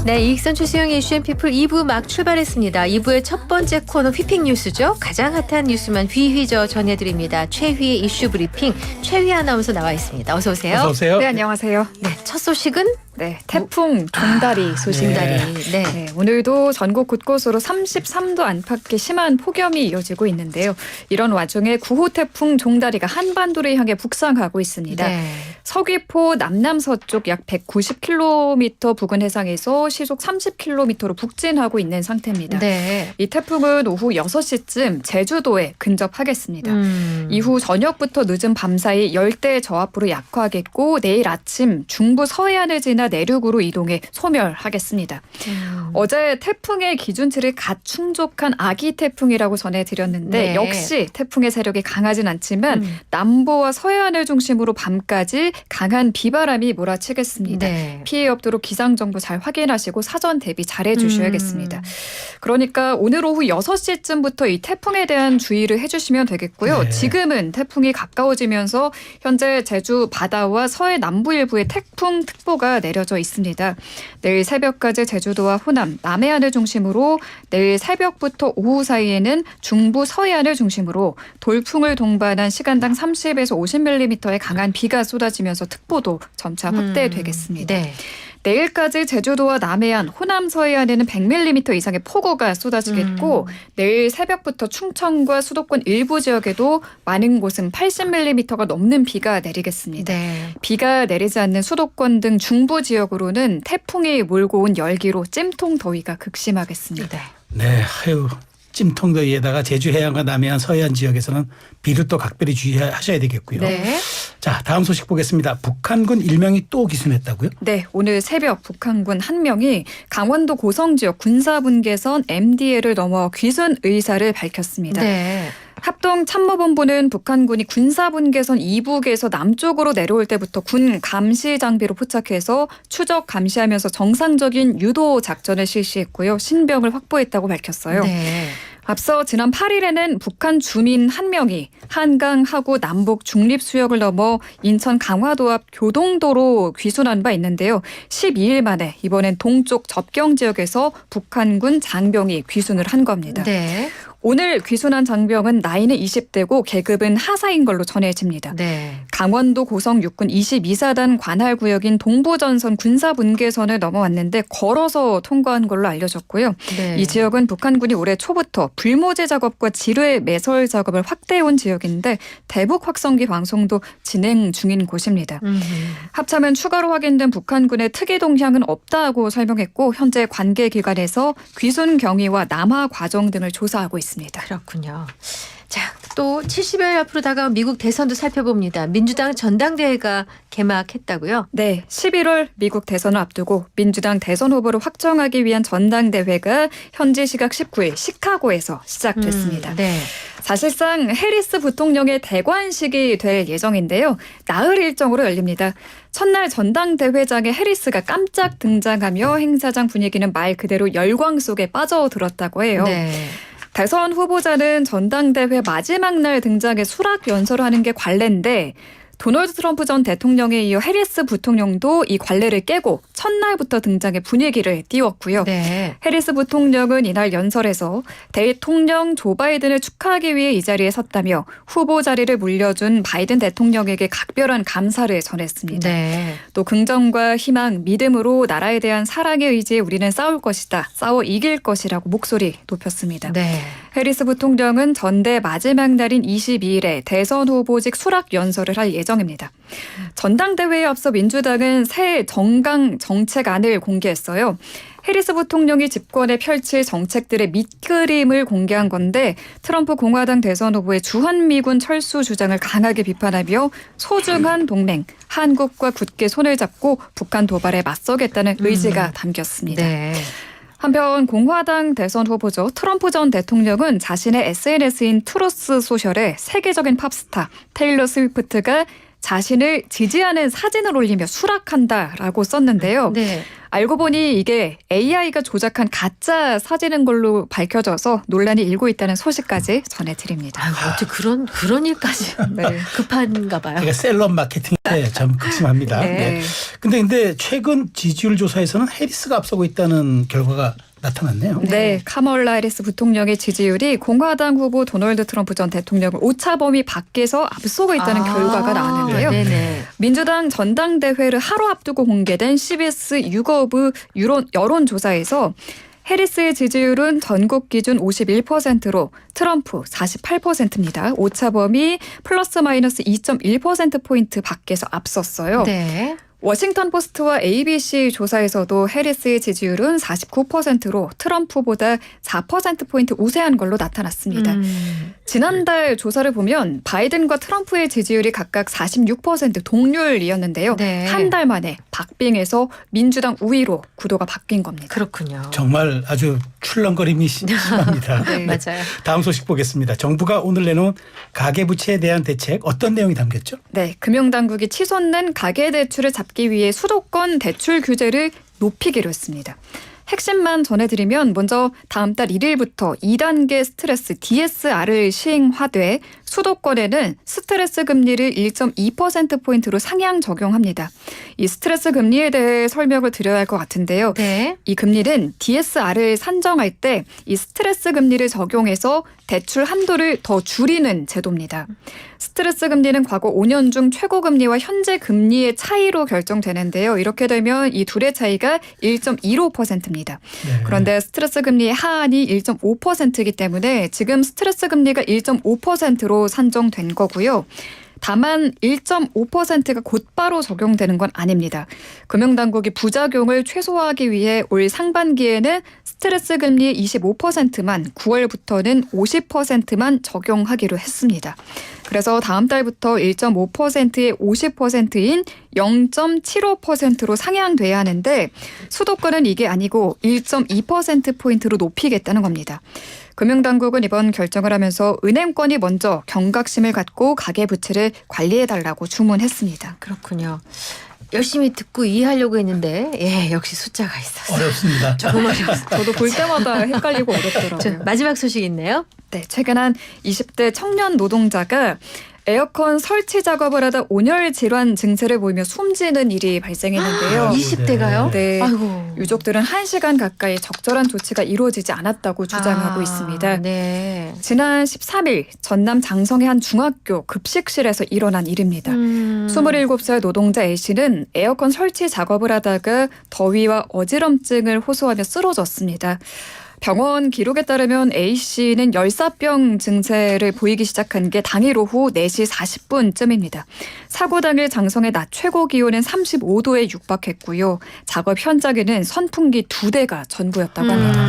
네, 이익선 최수영의 이슈앤피플 2부 막 출발했습니다. 2부의 첫 번째 코너 휘핑 뉴스죠. 가장 핫한 뉴스만 휘휘저 전해드립니다. 최휘의 이슈 브리핑 최휘 아나운서 나와 있습니다. 어서 오세요. 어서 오세요. 네, 안녕하세요. 네, 첫 소식은 네, 태풍 종다리 소식입니다. 종다리. 네. 네, 오늘도 전국 곳곳으로 33도 안팎의 심한 폭염이 이어지고 있는데요. 이런 와중에 9호 태풍 종다리가 한반도를 향해 북상하고 있습니다. 네. 서귀포 남남서쪽 약 190km 부근 해상에서 시속 30km로 북진하고 있는 상태입니다. 네. 이 태풍은 오후 6시쯤 제주도에 근접하겠습니다. 이후 저녁부터 늦은 밤 사이 열대 저압으로 약화하겠고 내일 아침 중부 서해안을 지나 내륙으로 이동해 소멸하겠습니다. 어제 태풍의 기준치를 갓 충족한 아기 태풍이라고 전해드렸는데 네. 역시 태풍의 세력이 강하진 않지만 남부와 서해안을 중심으로 밤까지 강한 비바람이 몰아치겠습니다. 네. 피해 없도록 기상정보 잘 확인하시고 사전 대비 잘해 주셔야겠습니다. 그러니까 오늘 오후 6시쯤부터 이 태풍에 대한 주의를 해주시면 되겠고요. 네. 지금은 태풍이 가까워지면서 현재 제주 바다와 서해 남부 일부에 태풍특보가 내려져 있습니다. 내일 새벽까지 제주도와 호남, 남해안을 중심으로 내일 새벽부터 오후 사이에는 중부 서해안을 중심으로 돌풍을 동반한 시간당 30에서 50mm의 강한 비가 쏟아지면서 특보도 점차 확대되겠습니다. 네. 내일까지 제주도와 남해안, 호남 서해안에는 100mm 이상의 폭우가 쏟아지겠고 내일 새벽부터 충청과 수도권 일부 지역에도 많은 곳은 80mm가 넘는 비가 내리겠습니다. 네. 비가 내리지 않는 수도권 등 중부 지역으로는 태풍이 몰고 온 열기로 찜통 더위가 극심하겠습니다. 네, 아유 찜통더위에다가 제주 해안과 남해안 서해안 지역에서는 비를 또 각별히 주의하셔야 되겠고요. 네. 자, 다음 소식 보겠습니다. 북한군 1명이 또 기순했다고요? 네, 오늘 새벽 북한군 한 명이 강원도 고성 지역 군사분계선 MDL을 넘어 귀순 의사를 밝혔습니다. 네. 합동참모본부는 북한군이 군사분계선 이북에서 남쪽으로 내려올 때부터 군 감시 장비로 포착해서 추적 감시하면서 정상적인 유도 작전을 실시했고요. 신병을 확보했다고 밝혔어요. 네. 앞서 지난 8일에는 북한 주민 한 명이 한강 하구 남북 중립수역을 넘어 인천 강화도 앞 교동도로 귀순한 바 있는데요. 12일 만에 이번엔 동쪽 접경 지역에서 북한군 장병이 귀순을 한 겁니다. 네. 오늘 귀순한 장병은 나이는 20대고 계급은 하사인 걸로 전해집니다. 네. 강원도 고성 육군 22사단 관할 구역인 동부전선 군사분계선을 넘어왔는데 걸어서 통과한 걸로 알려졌고요. 네. 이 지역은 북한군이 올해 초부터 불모제 작업과 지뢰 매설 작업을 확대해온 지역인데 대북 확성기 방송도 진행 중인 곳입니다. 합참은 추가로 확인된 북한군의 특이 동향은 없다고 설명했고 현재 관계기관에서 귀순 경위와 남하 과정 등을 조사하고 있습니다. 그렇군요. 자, 또 70여일 앞으로 다가온 미국 대선도 살펴봅니다. 민주당 전당대회가 개막했다고요? 네, 11월 미국 대선을 앞두고 민주당 대선 후보를 확정하기 위한 전당대회가 현지 시각 19일 시카고에서 시작됐습니다. 네. 사실상 해리스 부통령의 대관식이 될 예정인데요. 나흘 일정으로 열립니다. 첫날 전당대회장에 해리스가 깜짝 등장하며 행사장 분위기는 말 그대로 열광 속에 빠져들었다고 해요. 네. 대선 후보자는 전당대회 마지막 날 등장해 수락 연설을 하는 게 관례인데 도널드 트럼프 전 대통령에 이어 해리스 부통령도 이 관례를 깨고 첫날부터 등장해 분위기를 띄웠고요. 네. 해리스 부통령은 이날 연설에서 대통령 조 바이든을 축하하기 위해 이 자리에 섰다며 후보 자리를 물려준 바이든 대통령에게 각별한 감사를 전했습니다. 네. 또 긍정과 희망, 믿음으로 나라에 대한 사랑의 의지에 우리는 싸울 것이다. 싸워 이길 것이라고 목소리 높였습니다. 네. 해리스 부통령은 전대 마지막 날인 22일에 대선 후보직 수락 연설을 할 예정입니다. 전당대회에 앞서 민주당은 새 정강 정책안을 공개했어요. 해리스 부통령이 집권에 펼칠 정책들의 밑그림을 공개한 건데 트럼프 공화당 대선 후보의 주한미군 철수 주장을 강하게 비판하며 소중한 동맹, 한국과 굳게 손을 잡고 북한 도발에 맞서겠다는 의지가 담겼습니다. 네. 한편 공화당 대선 후보죠. 트럼프 전 대통령은 자신의 SNS인 트루스 소셜에 세계적인 팝스타 테일러 스위프트가 자신을 지지하는 사진을 올리며 수락한다라고 썼는데요. 네. 알고 보니 이게 AI가 조작한 가짜 사진인 걸로 밝혀져서 논란이 일고 있다는 소식까지 전해드립니다. 아유, 어째 그런 일까지 네. 급한가 봐요. 제가 셀럽 마케팅에 좀 극심합니다. 네. 네. 근데 최근 지지율 조사에서는 해리스가 앞서고 있다는 결과가 나타났네요. 네, 카멀라 해리스 부통령의 지지율이 공화당 후보 도널드 트럼프 전 대통령을 오차범위 밖에서 앞서고 있다는 결과가 나왔는데요. 네네. 민주당 전당대회를 하루 앞두고 공개된 CBS 유거브 여론조사에서 해리스의 지지율은 전국 기준 51%로 트럼프 48%입니다. 오차범위 플러스 마이너스 2.1%포인트 밖에서 앞섰어요. 네. 워싱턴 포스트와 ABC 조사에서도 해리스의 지지율은 49%로 트럼프보다 4%포인트 우세한 걸로 나타났습니다. 지난달 조사를 보면 바이든과 트럼프의 지지율이 각각 46% 동률이었는데요. 네. 한 달 만에 박빙에서 민주당 우위로 구도가 바뀐 겁니다. 그렇군요. 정말 아주 출렁거림이 심합니다. 네. 맞아요. 다음 소식 보겠습니다. 정부가 오늘 내놓은 가계부채에 대한 대책 어떤 내용이 담겼죠? 네, 금융당국이 치솟는 가계대출을 잡기 위해 수도권 대출 규제를 높이기로 했습니다. 핵심만 전해드리면 먼저 다음 달 1일부터 2단계 스트레스 DSR을 시행하되 수도권에는 스트레스 금리를 1.2%포인트로 상향 적용합니다. 이 스트레스 금리에 대해 설명을 드려야 할 것 같은데요. 네. 이 금리는 DSR을 산정할 때 이 스트레스 금리를 적용해서 대출 한도를 더 줄이는 제도입니다. 스트레스 금리는 과거 5년 중 최고 금리와 현재 금리의 차이로 결정되는데요. 이렇게 되면 이 둘의 차이가 1.15%입니다. 네. 그런데 스트레스 금리의 하한이 1.5%이기 때문에 지금 스트레스 금리가 1.5%로 산정된 거고요. 다만 1.5%가 곧바로 적용되는 건 아닙니다. 금융당국이 부작용을 최소화하기 위해 올 상반기에는 스트레스 금리의 25%만 9월부터는 50%만 적용하기로 했습니다. 그래서 다음 달부터 1.5%의 50%인 0.75%로 상향돼야 하는데 수도권은 이게 아니고 1.2%포인트로 높이겠다는 겁니다. 금융당국은 이번 결정을 하면서 은행권이 먼저 경각심을 갖고 가계부채를 관리해달라고 주문했습니다. 그렇군요. 열심히 듣고 이해하려고 했는데 역시 숫자가 있었어요. 어렵습니다. 조금 어려웠어요. 저도 볼 때마다 헷갈리고 어렵더라고요. 자, 마지막 소식 있네요. 네, 최근 한 20대 청년 노동자가 에어컨 설치 작업을 하다 온열 질환 증세를 보이며 숨지는 일이 발생했는데요. 아, 20대가요? 네. 아이고. 유족들은 1시간 가까이 적절한 조치가 이루어지지 않았다고 주장하고 있습니다. 네. 지난 13일 전남 장성의 한 중학교 급식실에서 일어난 일입니다. 27살 노동자 A씨는 에어컨 설치 작업을 하다가 더위와 어지럼증을 호소하며 쓰러졌습니다. 병원 기록에 따르면 A씨는 열사병 증세를 보이기 시작한 게 당일 오후 4시 40분쯤입니다. 사고 당일 장성의 낮 최고 기온은 35도에 육박했고요. 작업 현장에는 선풍기 2대가 전부였다고 합니다.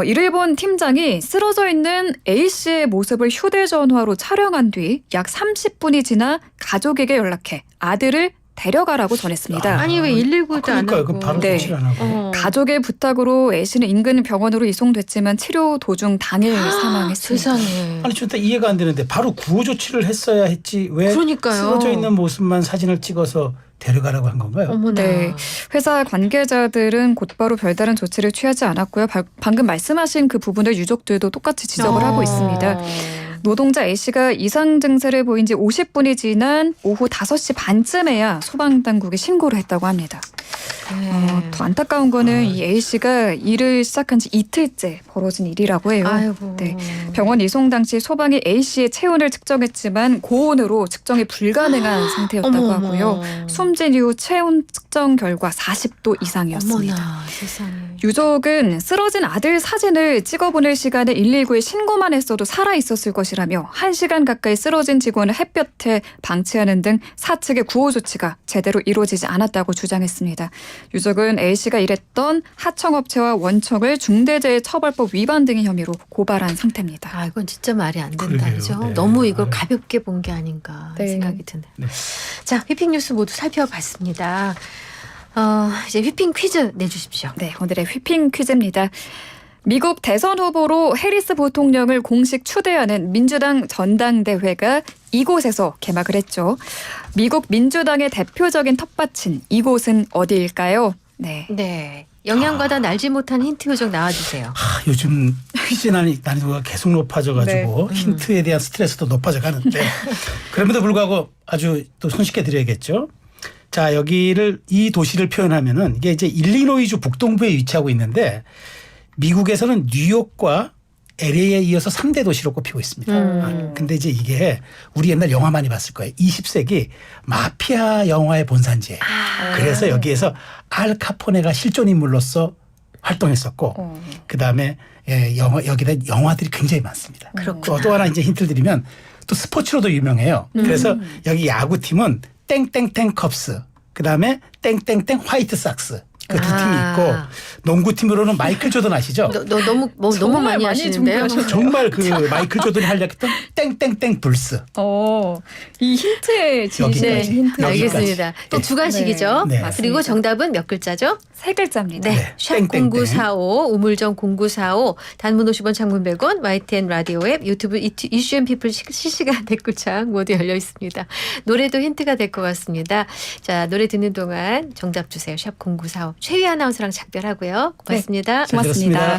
이를 본 팀장이 쓰러져 있는 A씨의 모습을 휴대전화로 촬영한 뒤 약 30분이 지나 가족에게 연락해 아들을 데려가라고 전했습니다. 아니 왜 119도 안 그러니까요. 하고. 그 바로 네. 조치를 안 하고. 가족의 부탁으로 A씨는 인근 병원으로 이송됐지만 치료 도중 당일 사망했습니다. 세상에. 아니 진짜 이해가 안 되는데 바로 구호 조치를 했어야 했지 왜 그러니까요. 쓰러져 있는 모습만 사진을 찍어서 데려가라고 한 건가요? 어머나. 네. 회사 관계자들은 곧바로 별다른 조치를 취하지 않았고요. 방금 말씀하신 그 부분을 유족들도 똑같이 지적을 하고 있습니다. 노동자 A씨가 이상 증세를 보인 지 50분이 지난 오후 5시 반쯤에야 소방당국에 신고를 했다고 합니다. 더 안타까운 거는 이 A씨가 일을 시작한 지 이틀째 벌어진 일이라고 해요. 아이고. 네. 병원 이송 당시 소방이 A씨의 체온을 측정했지만 고온으로 측정이 불가능한 상태였다고 어머, 하고요. 어머. 숨진 이후 체온 측정 결과 40도 이상이었습니다. 어머나 세상에. 유족은 쓰러진 아들 사진을 찍어보낼 시간에 119에 신고만 했어도 살아있었을 것이라며 1시간 가까이 쓰러진 직원을 햇볕에 방치하는 등 사측의 구호 조치가 제대로 이루어지지 않았다고 주장했습니다. 유족은 A씨가 일했던 하청업체와 원청을 중대재해처벌법 위반 등의 혐의로 고발한 상태입니다. 아 이건 진짜 말이 안 된다. 그러게요. 그죠? 네. 너무 이걸 가볍게 본 게 아닌가 네. 생각이 드네요. 네. 자, 휘핑 뉴스 모두 살펴봤습니다. 이제 휘핑 퀴즈 내주십시오. 네, 오늘의 휘핑 퀴즈입니다. 미국 대선 후보로 해리스 부통령을 공식 추대하는 민주당 전당대회가 이곳에서 개막을 했죠. 미국 민주당의 대표적인 텃밭인 이곳은 어디일까요? 네. 네. 영양과다 날지 못한 힌트 요정 나와주세요. 요즘 퀴즈 난이도가 계속 높아져가지고 힌트에 대한 스트레스도 높아져 가는데 그럼에도 불구하고 아주 또 손쉽게 드려야겠죠. 자, 이 도시를 표현하면은 이게 이제 일리노이주 북동부에 위치하고 있는데 미국에서는 뉴욕과 LA에 이어서 3대 도시로 꼽히고 있습니다. 근데 이제 이게 우리 옛날 영화 많이 봤을 거예요. 20세기 마피아 영화의 본산지예요. 그래서 여기에서 알 카포네가 실존 인물로서 활동했었고 그다음에 여기다 영화들이 굉장히 많습니다. 그렇구나. 또 하나 이제 힌트를 드리면 또 스포츠로도 유명해요. 그래서 여기 야구팀은 땡땡땡 컵스 그다음에 땡땡땡 화이트 삭스 그 두 팀이 있고 농구팀으로는 마이클 조던 아시죠? 너무 많이 하시는데요. 정말 그 마이클 조던이 활약했던 땡땡땡 불스. 이 힌트에 진실한 여기까지. 힌트. 알겠습니다. 또 주관식이죠. 네. 그리고 정답은 몇 글자죠? 3글자입니다. 네. 샵 땡땡땡. 0945 우물정 0945 단문 50원 장문 100원 YTN 라디오 앱 유튜브 이슈앤피플 실시간 댓글창 모두 열려 있습니다. 노래도 힌트가 될 것 같습니다. 자, 노래 듣는 동안 정답 주세요. 샵 0945 최희 아나운서랑 작별하고요. 고맙습니다. 고맙습니다.